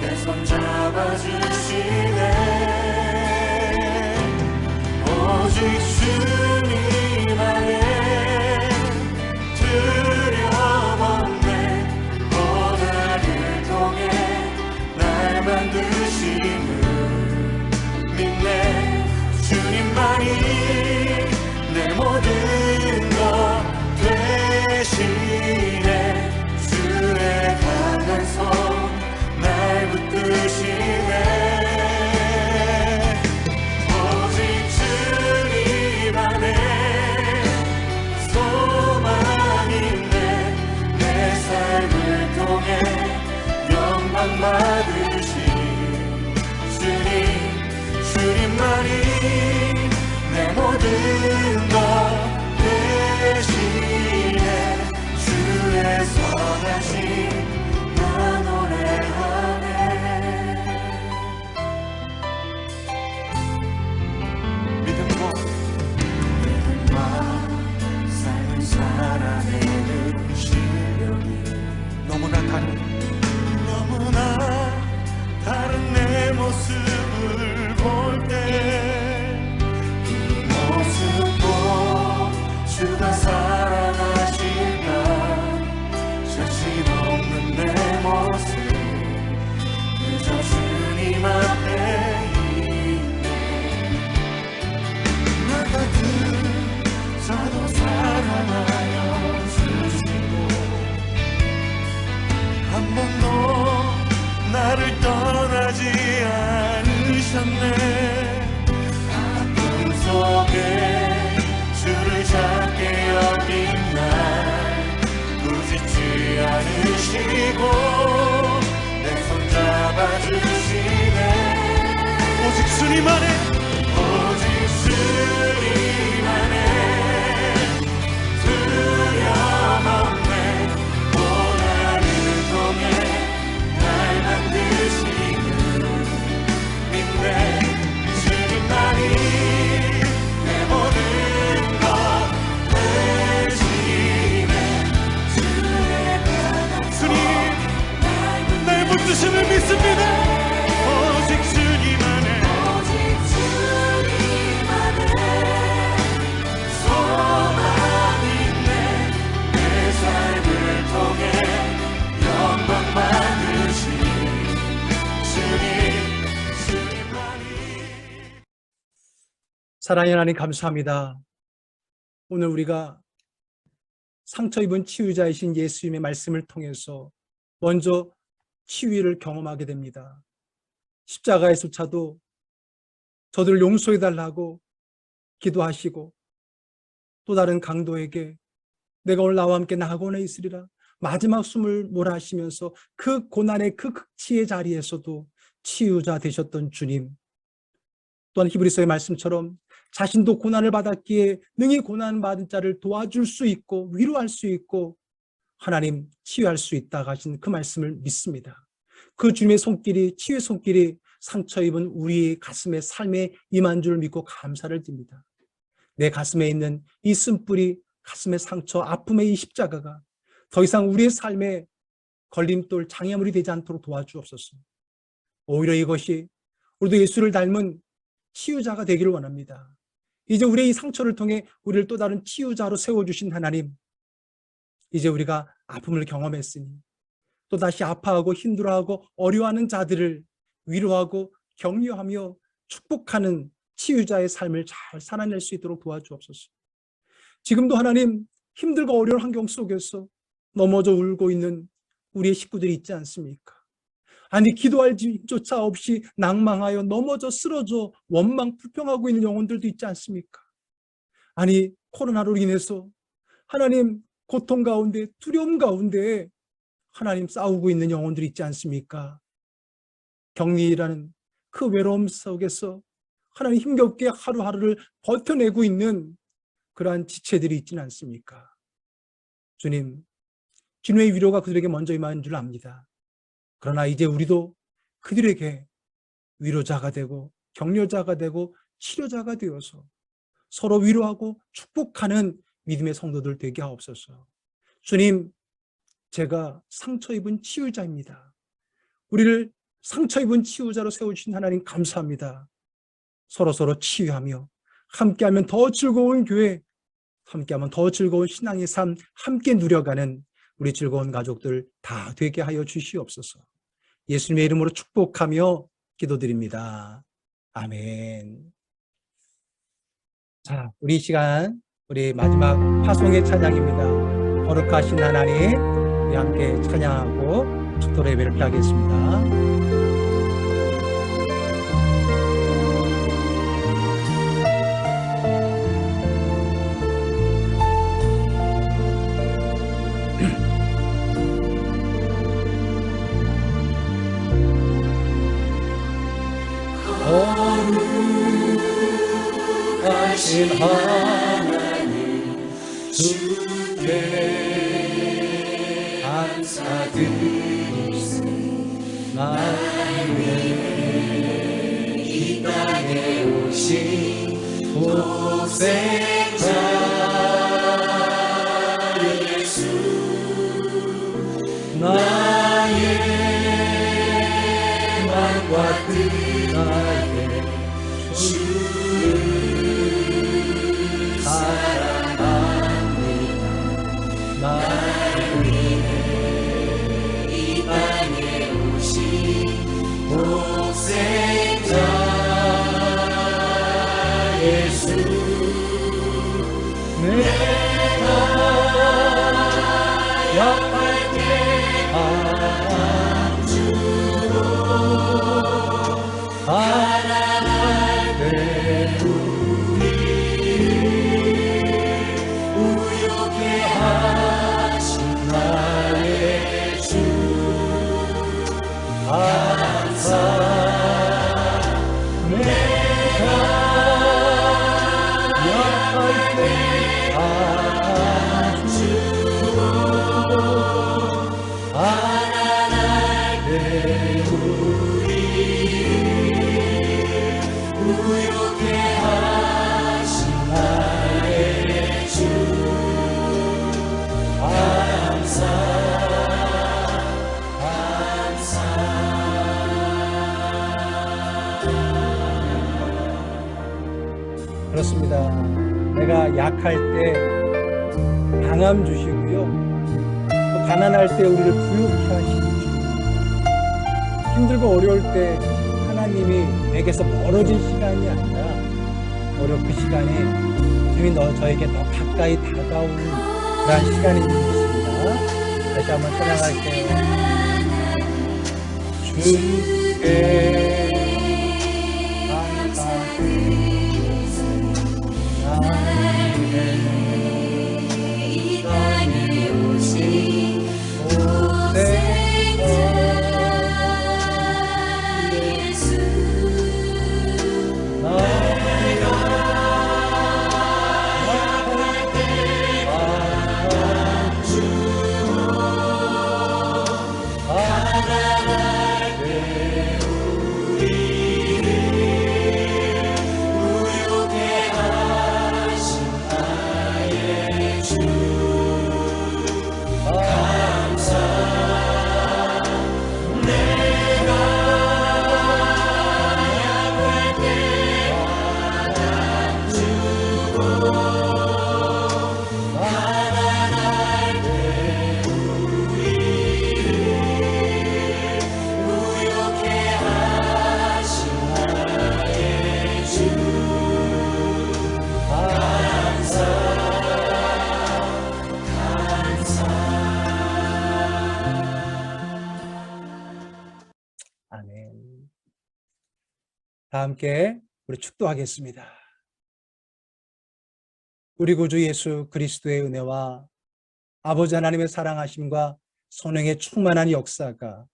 내 손 잡아주시네. 오직 주님 안에 두려움 없네. 고난을 통해 날 만드심을 믿네. 주님만이 내 모든 것 되시네. 주의 강한 손 날 붙드시네. 오직 주님 안에 소망 있네. 내 삶을 통해 영광 받으신 주님만이 내 모든 것 되시네. 주의 선하심 나 노래하네. 믿음과 삶을 살아내는 실력이 너무나 다른 내 모습을 볼 때 이 모습도 주가 사랑하실까. 자신 없는 내 모습 그저 주님 앞에 있네. 나 같은 자도 사랑하여 주시고 한 번도 나를 떠나지 않으셨네. 아픔 속에 주를 작게 여긴 날 꾸짖지 않으시고 내 손 잡아주시네. 오직 주님 안에 두려움 없네. 고난을 통해 날 만드시는 믿네. 주님만이 내 모든 것 되시네. 주의 강한 손 날 붙드심을 믿습니다. 오직 주님 안에 소망 있네. 내 삶을 통해 영광 받으신 주님만이. 사랑의 하나님, 감사합니다. 오늘 우리가 상처 입은 치유자이신 예수님의 말씀을 통해서 먼저 치유를 경험하게 됩니다. 십자가에서차도 저들을 용서해달라고 기도하시고 또 다른 강도에게 내가 오늘 나와 함께 낙원에 있으리라 마지막 숨을 몰아하시면서 그 고난의 그 극치의 자리에서도 치유자 되셨던 주님, 또한 히브리서의 말씀처럼 자신도 고난을 받았기에 능히 고난받은 자를 도와줄 수 있고 위로할 수 있고 하나님 치유할 수 있다고 하신 그 말씀을 믿습니다. 그 주님의 손길이, 치유의 손길이 상처 입은 우리의 가슴에 삶에 임한 줄 믿고 감사를 드립니다. 내 가슴에 있는 이 쓴뿌리, 가슴의 상처, 아픔의 이 십자가가 더 이상 우리의 삶에 걸림돌, 장애물이 되지 않도록 도와주옵소서. 오히려 이것이 우리도 예수를 닮은 치유자가 되기를 원합니다. 이제 우리의 이 상처를 통해 우리를 또 다른 치유자로 세워주신 하나님, 이제 우리가 아픔을 경험했으니 또다시 아파하고 힘들어하고 어려워하는 자들을 위로하고 격려하며 축복하는 치유자의 삶을 잘 살아낼 수 있도록 도와주옵소서. 지금도 하나님 힘들고 어려운 환경 속에서 넘어져 울고 있는 우리의 식구들이 있지 않습니까? 아니 기도할 힘조차 없이 낭망하여 넘어져 쓰러져 원망 불평하고 있는 영혼들도 있지 않습니까? 아니 코로나로 인해서 하나님 고통 가운데 두려움 가운데 하나님 싸우고 있는 영혼들이 있지 않습니까? 격리라는 그 외로움 속에서 하나님 힘겹게 하루하루를 버텨내고 있는 그러한 지체들이 있지는 않습니까? 주님의 위로가 그들에게 먼저 임하는 줄 압니다. 그러나 이제 우리도 그들에게 위로자가 되고 격려자가 되고 치료자가 되어서 서로 위로하고 축복하는 믿음의 성도들 되게 하옵소서. 주님, 제가 상처 입은 치유자입니다. 우리를 상처 입은 치유자로 세우신 하나님 감사합니다. 서로서로 치유하며 함께하면 더 즐거운 교회, 함께하면 더 즐거운 신앙의 삶, 함께 누려가는 우리 즐거운 가족들 다 되게 하여 주시옵소서. 예수님의 이름으로 축복하며 기도드립니다. 아멘. 자, 우리 시간, 우리 마지막 파송의 찬양입니다. 거룩하신 하나님, 우리 함께 찬양하고 축도 예배를 피하겠습니다. 거룩하신 하나님 주께 감사드리소서. 이 땅에 오신 독생자 예수 나의 맘과 뜻 나의 주를 사랑합니다. 나를 위해 이 땅에 오신 독생자 예수 내가 약할 때 안주로 그렇습니다. 내가 약할 때 강함 주시고요. 또 가난할 때 우리를 부유케 하시는 주. 힘들고 어려울 때 하나님이 내게서 멀어진 시간이 아니라 오히려 그 시간이 주님이 저에게 더 가까이 다가오는 그런 시간이 있습니다. 다시 한번 찬양할게요. 주께 이 땅에 오신 독생자 예수 내가 약할 때 안주로 가난할 때 우리 다 함께 우리 축도하겠습니다. 우리 구주 예수 그리스도의 은혜와 아버지 하나님의 사랑하심과 성령의 충만한 역사가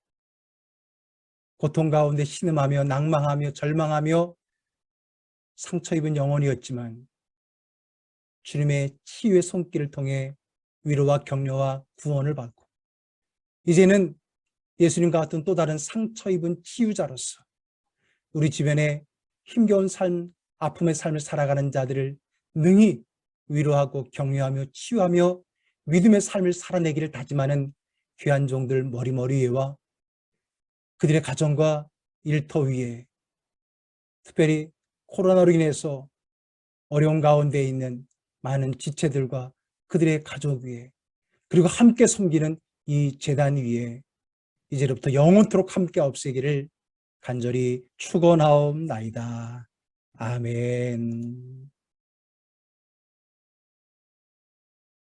고통 가운데 신음하며 낭망하며 절망하며 상처 입은 영혼이었지만 주님의 치유의 손길을 통해 위로와 격려와 구원을 받고 이제는 예수님과 같은 또 다른 상처 입은 치유자로서 우리 주변에 힘겨운 삶, 아픔의 삶을 살아가는 자들을 능히 위로하고 격려하며 치유하며 믿음의 삶을 살아내기를 다짐하는 귀한 종들 머리머리 위에와 그들의 가정과 일터 위에 특별히 코로나로 인해서 어려운 가운데 있는 많은 지체들과 그들의 가족 위에 그리고 함께 섬기는 이 제단 위에 이제부터 영원토록 함께 없애기를 간절히 축원하옵나이다. 아멘.